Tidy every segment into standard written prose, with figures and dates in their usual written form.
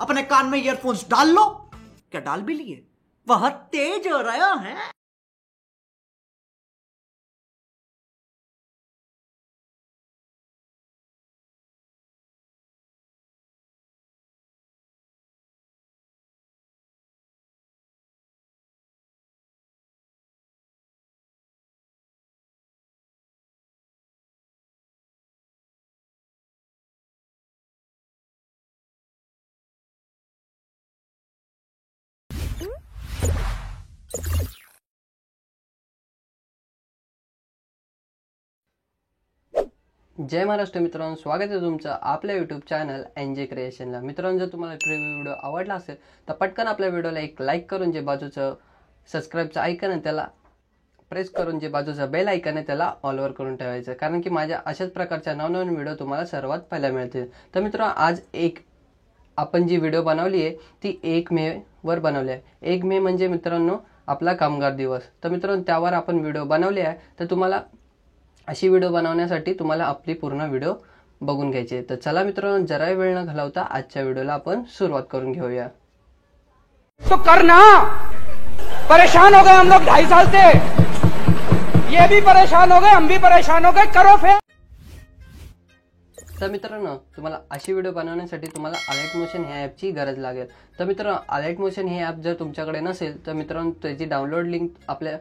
अपने कान में ईयरफोन्स डाल लो। क्या डाल भी लिए? वह तेज हो रहा है। जय महाराष्ट्र मित्रांनो, स्वागत आहे तुमचं आपल्या यूट्यूब चॅनल एनजे क्रिएशनला। मित्रांनो, जर तुम्हाला प्रीव्यू व्हिडिओ आवडला असेल तर पटकन आपल्या व्हिडिओला एक लाईक करून जे बाजूचं सबस्क्राईबचं आयकन आहे त्याला प्रेस करून जे बाजूचं बेल आयकन आहे त्याला ऑलवर करून ठेवायचं, कारण की माझ्या अशाच प्रकारच्या नवनवीन व्हिडिओ तुम्हाला सर्वात पहिला मिळतील। तर मित्रांनो, आज आपण जी व्हिडिओ बनवली आहे ती 1 मे वर बनवली आहे। 1 मे म्हणजे मित्रांनो आपला कामगार दिवस। तर मित्रांनो, त्यावर आपण व्हिडिओ बनवली आहे। तर तुम्हाला अशी व्हिडिओ बनवण्यासाठी तुम्हाला आपली पूर्ण व्हिडिओ बघून घ्यायची आहे। तर चला मित्रांनो, जरा वेळ न घालवता आजच्या व्हिडिओला आपण सुरुवात करून घेऊया। तो करना, परेशान हो गए हम लोग 2.5 साल से, ये भी परेशान हो गए, हम भी परेशान हो गए, करो फिर। तर मित्रांनो, तुम्हाला अशी व्हिडिओ बनवण्यासाठी तुम्हाला अलर्ट मोशन ह्या ॲपची गरज लागेल। तर मित्रांनो, अलर्ट मोशन हे ॲप जर तुमच्याकडे नसेल तर मित्रांनो त्याची डाउनलोड लिंक आपल्या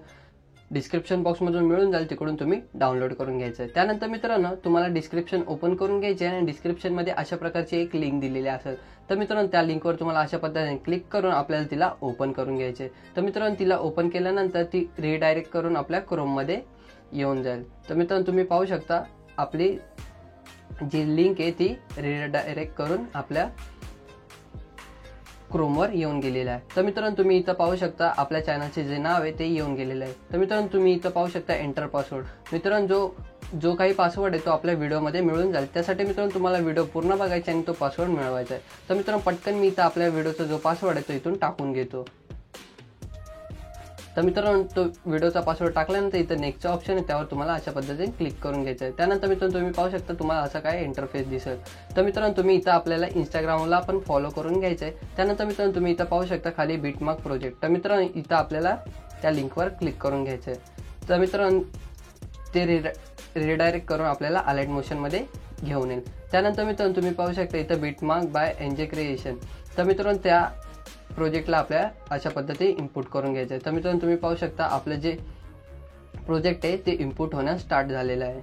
डिस्क्रिप्शन बॉक्समधून मिळून जाईल, तिकडून तुम्ही डाउनलोड करून घ्यायचं आहे। त्यानंतर मित्रांनो, तुम्हाला डिस्क्रिप्शन ओपन करून घ्यायचे आहे आणि डिस्क्रिप्शनमध्ये अशा प्रकारची एक लिंक दिलेली असेल। तर मित्रांनो, त्या लिंकवर तुम्हाला अशा पद्धतीने क्लिक करून आपल्याला तिला ओपन करून घ्यायचे आहे। तर मित्रांनो, तिला ओपन केल्यानंतर ती रिडायरेक्ट करून आपल्या क्रोममध्ये येऊन जाईल। तर मित्रांनो, तुम्ही पाहू शकता आपली जी लिंक आहे ती रिडायरेक्ट करून आपल्या क्रोमवर येऊन गेलेला आहे। तर मित्रांनो, तुम्ही इथं पाहू शकता आपल्या चॅनलचे जे नाव आहे ते येऊन गेलेलं आहे। तर मित्रांनो, तुम्ही इथं पाहू शकता एंटर पासवर्ड। मित्रांनो, जो काही पासवर्ड आहे तो आपल्या व्हिडिओमध्ये मिळून जाईल। त्यासाठी मित्रांनो तुम्हाला व्हिडिओ पूर्ण बघायचा आणि तो पासवर्ड मिळवायचा आहे। तर मित्रांनो, पटकन मी इथं आपल्या व्हिडिओचा जो पासवर्ड आहे तो इथून टाकून घेतो। तर मित्रांनो, तो व्हिडिओचा पासवर्ड टाकल्यानंतर इथं नेक्स्टचा ऑप्शन आहे त्यावर तुम्हाला अशा पद्धतीने क्लिक करून घ्यायचं आहे। त्यानंतर मित्रांनो, तुम्ही पाहू शकता तुम्हाला असं काय इंटरफेस दिसेल। तर मित्रांनो, तुम्ही इथं आपल्याला इंस्टाग्रामला पण फॉलो करून घ्यायचं आहे। त्यानंतर मित्रांनो, तुम्ही इथं पाहू शकता खाली बीटमार्क प्रोजेक्ट। तर मित्रांनो, इथं आपल्याला त्या लिंकवर क्लिक करून घ्यायचं आहे। तर मित्रांनो, ते रिडायरेक्ट करून आपल्याला अलर्ट मोशनमध्ये घेऊन येईल। त्यानंतर मित्रांनो, तुम्ही पाहू शकता इथं बीटमार्क बाय एनजे क्रिएशन। तर मित्रांनो, त्या प्रोजेक्टला आपल्या अशा पद्धती इनपुट करून घ्यायचं आहे। तर मित्रांनो, तुम्ही पाहू शकता आपलं जे प्रोजेक्ट आहे ते इनपुट होण्यास स्टार्ट झालेलं आहे।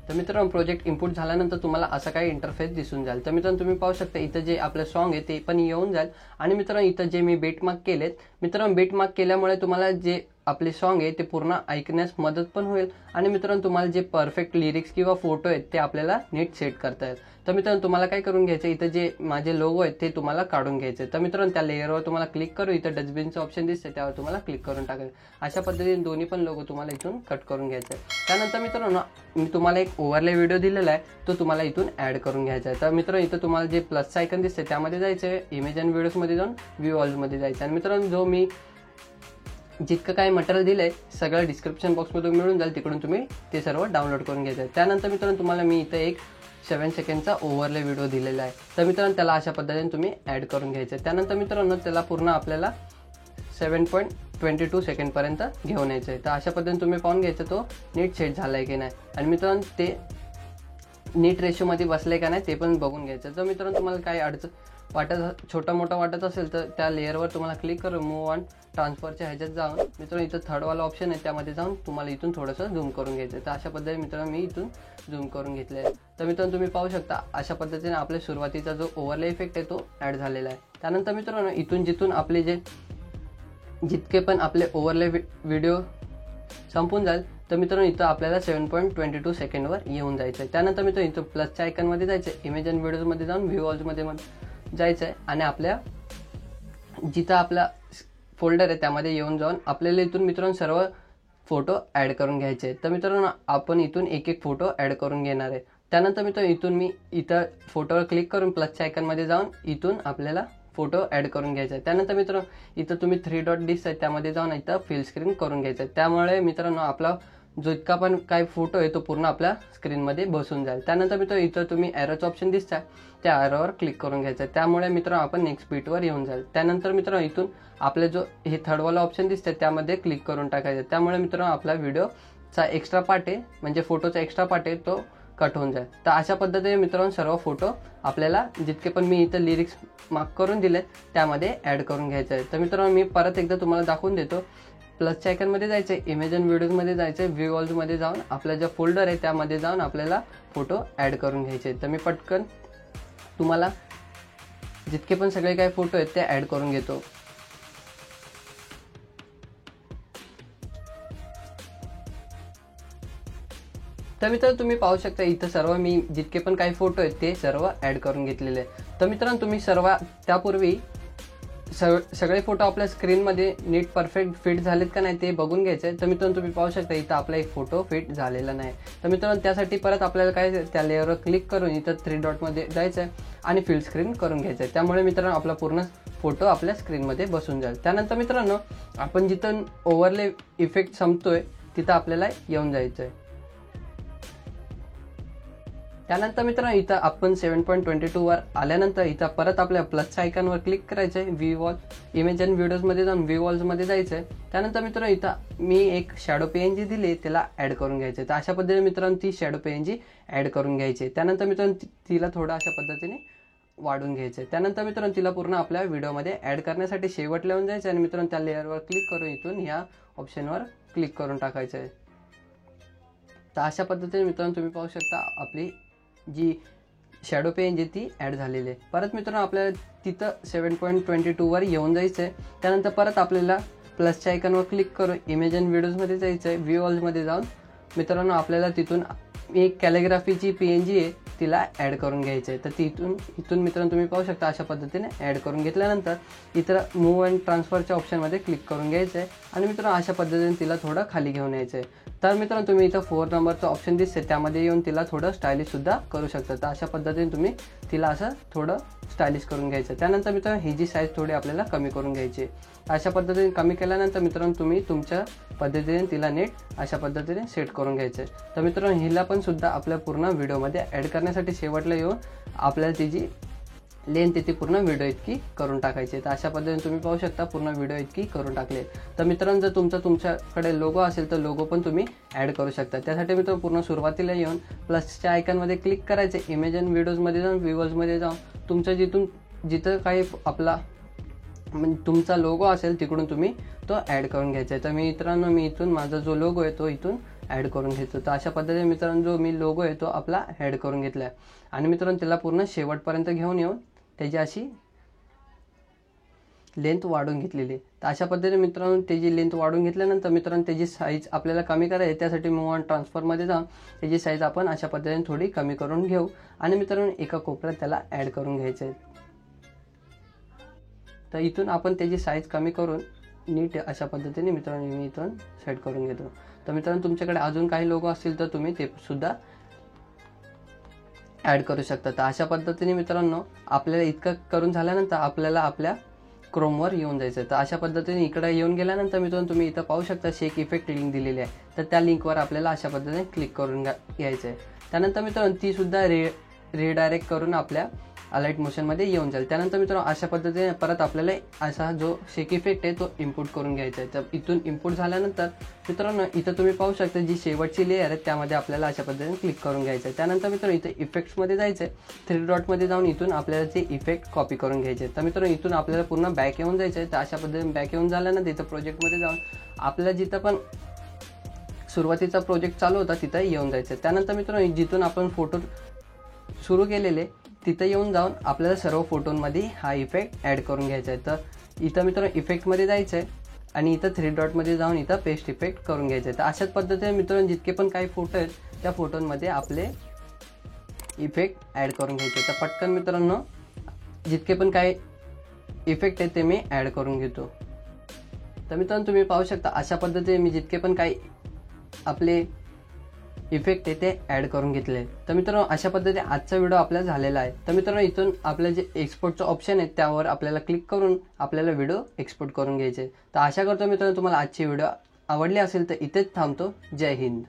तर मित्रांनो, प्रोजेक्ट इनपुट झाल्यानंतर तुम्हाला असा काही इंटरफेस दिसून जाईल। तर मित्रांनो, तुम्ही पाहू शकता इथं जे आपलं सॉन्ग आहे ते पण येऊन जाईल। आणि मित्रांनो, इथं जे मी बीटमार्क केलेत, मित्रांनो बीटमार्क केल्यामुळे तुम्हाला जे आपले सॉन्ग आहे ते पूर्ण ऐकण्यास मदत पण होईल आणि मित्रांनो तुम्हाला जे परफेक्ट लिरिक्स किंवा फोटो आहेत ते आपल्याला नीट सेट करता येईल। तर मित्रांनो, तुम्हाला काय करून घ्यायचं, इथं जे माझे लोगो आहेत ते तुम्हाला काढून घ्यायचे। तर मित्रांनो, त्या लेयरवर तुम्हाला क्लिक करू, इथं डस्टबिनचं ऑप्शन दिसते त्यावर तुम्हाला क्लिक करून टाकायचं। अशा पद्धतीने दोन्ही पण लोगो तुम्हाला इथून कट करून घ्यायचे। त्यानंतर मित्रांनो, मी तुम्हाला एक ओव्हरले व्हिडिओ दिलेला आहे तो तुम्हाला इथून ऍड करून घ्यायचा आहे। तर मित्रांनो, इथं तुम्हाला जे प्लसचं आयकन दिसते त्यामध्ये जायचं आहे, इमेज अँड व्हिडिओजमध्ये जाऊन व्ह्यू ऑलमध्ये जायचं। आणि मित्रांनो, जो मी जितकं काही मटेरियल दिलंय सगळं डिस्क्रिप्शन बॉक्समधून मिळून जाईल, तिकडून तुम्ही ते सर्व डाउनलोड करून घ्यायचं आहे। त्यानंतर मित्रांनो, तुम्हाला मी इथं एक 7 सेकंडचा ओव्हरले व्हिडिओ दिलेला आहे। तर मित्रांनो, त्याला अशा पद्धतीने तुम्ही ऍड करून घ्यायचं आहे। त्यानंतर मित्रांनो, त्याला पूर्ण आपल्याला 7.22 सेकंडपर्यंत घेऊन यायचं आहे। तर अशा पद्धतीने तुम्ही पाहून घ्यायचं तो नीट सेट झाला आहे की नाही आणि मित्रांनो ते नीट रेशोमध्ये बसले का नाही ते पण बघून घ्यायचं। तर मित्रांनो, तुम्हाला काही अडचण छोटा मोठा वाटत असेल तर त्या लेअरवर तुम्हाला क्लिक करून मूव्ह ऑन ट्रान्सफरच्या ह्याच्यात जाऊन मित्रांनो इथं थर्डवाला ऑप्शन आहे त्यामध्ये जाऊन तुम्हाला इथून थोडंसं झूम करून घ्यायचं आहे। तर अशा पद्धतीने मित्रांनो मी इथून झूम करून घेतले आहे। तर मित्रांनो, तुम्ही पाहू शकता अशा पद्धतीने आपल्या सुरुवातीचा जो ओव्हरले इफेक्ट आहे तो ॲड झालेला आहे। त्यानंतर मित्रांनो, इथून जिथून आपले जितके पण आपले ओव्हरले व्हिडिओ संपून जाईल तर मित्रांनो इथं आपल्याला 7.22 सेकंडवर येऊन जायचं आहे। त्यानंतर मित्रांनो, इथं प्लसच्या आयकनमध्ये जायचं आहे, इमेज अँड व्हिडिओजमध्ये जाऊन व्ह्यू ऑलमध्ये जायचं आहे आणि आपल्या जिथं आपला फोल्डर आहे त्यामध्ये येऊन जाऊन आपल्याला इथून मित्रांनो सर्व फोटो ॲड करून घ्यायचे आहेत। तर मित्रांनो, आपण इथून एक एक फोटो ॲड करून घेणार आहे। त्यानंतर मित्रांनो, इथून मी इथं फोटोवर क्लिक करून प्लसच्या आयकनमध्ये जाऊन इथून आपल्याला फोटो ॲड करून घ्यायचा आहे। त्यानंतर मित्रांनो, इथं तुम्ही 3 डॉट दिसत आहे त्यामध्ये जाऊन इथं फिल स्क्रीन करून घ्यायचं आहे। त्यामुळे मित्रांनो आपला जो इतका पण काय फोटो आहे तो पूर्ण आपल्या स्क्रीनमध्ये बसून जाईल. त्यानंतर मित्र इथं तुम्ही एरोचं ऑप्शन दिसतंय, त्या एरोवर क्लिक करून घ्यायचं. त्यामुळे मित्र आपण नेक्स्ट बीटवर येऊन जाईल. त्यानंतर मित्र इथून आपले जो हे थर्डवाला ऑप्शन दिसतंय त्यामध्ये क्लिक करून टाकायचं. त्यामुळे मित्र आपला व्हिडिओचा एक्स्ट्रा पार्ट आहे, म्हणजे फोटोचा एक्स्ट्रा पार्ट आहे तो कट होऊन जाईल. तर अशा पद्धतीने मित्रांनो सर्व फोटो आपल्याला जितके पण मी इथं लिरिक्स मार्क करून दिले त्यामध्ये ॲड करून घ्यायचं आहे. तर मित्रांनो मी परत एकदा तुम्हाला दाखवून देतो. प्लसच्या आयकॉनमध्ये जायचं आहे, इमेज अँड व्हिडिओजमध्ये जायचं आहे, व्ह्यू ऑलमध्ये जाऊन आपला जो फोल्डर आहे त्यामध्ये जाऊन आपल्याला फोटो ॲड करून घ्यायचे. तर मी पटकन तुम्हाला जितके पण सगळे काही फोटो आहेत ते ॲड करून घेतो. तर मित्रांनो तुम्ही पाहू शकता इथं सर्व मी जितके पण काही फोटो आहेत ते सर्व ॲड करून घेतलेले आहेत. तर मित्रांनो तुम्ही सर्व त्यापूर्वी सगळे फोटो आपल्या स्क्रीनमध्ये नीट परफेक्ट फिट झालेत का नाही ते बघून घ्यायचं आहे. तर मित्रांनो तुम्ही पाहू शकता इथं आपला एक फोटो फिट झालेला नाही. तर मित्रांनो त्यासाठी परत आपल्याला काय त्या लेअरवर क्लिक करून इथं 3 डॉटमध्ये जायचं आहे आणि फिल स्क्रीन करून घ्यायचं आहे. त्यामुळे मित्रांनो आपला पूर्ण फोटो आपल्या स्क्रीनमध्ये बसून जाईल. त्यानंतर मित्रांनो आपण जिथं ओव्हरले इफेक्ट संपतोय तिथं आपल्याला येऊन जायचं आहे. त्यानंतर मित्रांनो इथं आपण 7.22 वर आल्यानंतर इथं परत आपल्या प्लसच्या आयकॉनवर क्लिक करायचं आहे. व्ह्यू वॉल इमेज अँड व्हिडिओजमध्ये जाऊन व्ह्यू वॉल्समध्ये जायचं आहे. त्यानंतर मित्रांनो इथं मी एक शॅडो PNG दिली त्याला ॲड करून घ्यायचं आहे. तर अशा पद्धतीने मित्रांनो ती शॅडो PNG ॲड करून घ्यायची. त्यानंतर मित्रांनो तिला थोडं अशा पद्धतीने वाढून घ्यायचं आहे. त्यानंतर मित्रांनो तिला पूर्ण आपल्या व्हिडिओमध्ये ॲड करण्यासाठी शेवट लावून जायचं आणि मित्रांनो त्या लेअरवर क्लिक करून इथून ह्या ऑप्शनवर क्लिक करून टाकायचं आहे. तर अशा पद्धतीने मित्रांनो तुम्ही पाहू शकता आपली जी शॅडो PNG ती ॲड झालेली आहे. परत मित्रांनो आपल्याला तिथं 7.22 वर येऊन जायचं आहे. त्यानंतर परत आपल्याला प्लसच्या आयकॉनवर क्लिक करून इमेज अँड व्हिडिओजमध्ये जायचं आहे. व्ह्यू ऑलमध्ये जाऊन मित्रांनो आपल्याला तिथून एक कॅलिग्राफीची PNG आहे तिला ॲड करून घ्यायचं आहे. तर इथून मित्रांनो तुम्ही पाहू शकता अशा पद्धतीने ॲड करून घेतल्यानंतर इथं मूव्ह अँड ट्रान्सफरच्या ऑप्शनमध्ये क्लिक करून घ्यायचं आहे आणि मित्रांनो अशा पद्धतीने तिला थोडं खाली घेऊन यायचं आहे. तर मित्रांनो तुम्ही इथं 4 नंबरचं ऑप्शन दिसते त्यामध्ये येऊन तिला थोडं स्टायलिशसुद्धा करू शकता. तर अशा पद्धतीने तुम्ही तिला असं थोडं स्टायलिश करून घ्यायचं. त्यानंतर मित्रांनो ही जी साईज थोडी आपल्याला कमी करून घ्यायची. अशा पद्धतीने कमी केल्यानंतर मित्रांनो तुम्ही तुमच्या पद्धतीने तिला नीट अशा पद्धतीने सेट करून घ्यायचं. तर मित्रांनो हिला पण सुद्धा आपल्या पूर्ण व्हिडिओमध्ये ॲड करण्यासाठी शेवटला येऊन आपल्याला तिची लेंथ ती पूर्ण व्हिडिओ इतकी करून टाकायची. तर अशा पद्धतीने तुम्ही पाहू शकता पूर्ण व्हिडिओ इतकी करून टाकले. तर मित्रांनो जर तुमच्याकडे लोगो असेल तर लोगो पण तुम्ही ॲड करू शकता. त्यासाठी मित्रांनो पूर्ण सुरुवातीला येऊन प्लसच्या आयकॉनमध्ये क्लिक करायचे, इमेज अँड व्हिडिओजमध्ये जाऊन व्ह्यूवर्समध्ये जाऊन तुमच्या जिथं काही आपला म्हणजे तुमचा लोगो असेल तिकडून तुम्ही तो ॲड करून घ्यायचा आहे. तर मित्रांनो मी इथून माझा जो लोगो आहे तो इथून ॲड करून घेतो. तर अशा पद्धतीने मित्रांनो जो मी लोगो आहे तो आपला ॲड करून घेतला आहे आणि मित्रांनो त्याला पूर्ण शेवटपर्यंत घेऊन येऊन त्याची अशी लेंथ वाढून घेतलेली. तर अशा पद्धतीने मित्रांनो त्याची लेंथ वाढून घेतल्यानंतर मित्रांनो त्याची साईज आपल्याला कमी करायची. त्यासाठी मूव्ह अँड ट्रान्सफरमध्ये जाऊन त्याची साईज आपण अशा पद्धतीने थोडी कमी करून घेऊ आणि मित्रांनो एका कोपऱ्यात त्याला ॲड करून घ्यायचं आहे. तर इथून आपण त्याची साईज कमी करून नीट अशा पद्धतीने मित्रांनो मी इथून सेट करून घेतो. तर मित्रांनो तुमच्याकडे अजून काही लोगो असतील तर तुम्ही ते सुद्धा ॲड करू शकता. तर अशा पद्धतीने मित्रांनो आपल्याला इतकं करून झाल्यानंतर आपल्याला आपल्या क्रोमवर येऊन जायचं. तर अशा पद्धतीने इकडे येऊन गेल्यानंतर मित्रांनो तुम्ही इथं पाहू शकता शेक इफेक्ट लिंक दिलेली आहे. तर त्या लिंकवर आपल्याला अशा पद्धतीने क्लिक करून घ्यायचं आहे. त्यानंतर मित्रांनो ती सुद्धा रिडायरेक्ट करून आपल्या अलाइट मोशनमध्ये येऊन जाईल. त्यानंतर मित्रांनो अशा पद्धतीने परत आपल्याला असा जो शेक इफेक्ट आहे तो इम्पोर्ट करून घ्यायचा आहे. तर इथून इम्पोर्ट झाल्यानंतर मित्रांनो इथं तुम्ही पाहू शकता जी शेवटची लेअर आहे त्यामध्ये आपल्याला अशा पद्धतीने क्लिक करून घ्यायचं आहे. त्यानंतर मित्रांनो इथे इफेक्ट्समध्ये जायचं आहे. 3 डॉटमध्ये जाऊन इथून आपल्याला ते इफेक्ट कॉपी करून घ्यायचे. तर मित्रांनो इथून आपल्याला पूर्ण बॅक येऊन जायचं आहे. तर अशा पद्धतीने बॅक येऊन झाल्यानंतर इथं प्रोजेक्टमध्ये जाऊन आपल्याला जिथं पण सुरुवातीचा प्रोजेक्ट चालू होता तिथं येऊन जायचं. त्यानंतर मित्रांनो जिथून आपण फोटो सुरू केलेले तिथं येऊन जाऊन आपल्याला सर्व फोटोंमध्ये हा इफेक्ट ॲड करून घ्यायचा आहे. तर इथं मित्रांनो इफेक्टमध्ये जायचं आहे आणि इथं 3 डॉटमध्ये जाऊन इथं पेस्ट इफेक्ट करून घ्यायचं आहे. तर अशाच पद्धतीने मित्रांनो जितके पण काही फोटो आहेत त्या फोटोंमध्ये आपले इफेक्ट ॲड करून घ्यायचे. तर पटकन मित्रांनो जितके पण काही इफेक्ट आहेत ते मी ॲड करून घेतो. तर मित्रांनो तुम्ही पाहू शकता अशा पद्धतीने मी जितके पण काही आपले इफेक्ट आहे ते ॲड करून घेतले. तर मित्रांनो अशा पद्धतीने आजचा व्हिडिओ आपला झालेला आहे. तर मित्रांनो इथून आपलं जे एक्सपोर्टचं ऑप्शन आहे त्यावर आपल्याला क्लिक करून आपल्याला व्हिडिओ एक्सपोर्ट करून घ्यायचे. तर आशा करतो मित्रांनो तुम्हाला आजची व्हिडिओ आवडली असेल तर इथेच थांबतो. जय हिंद.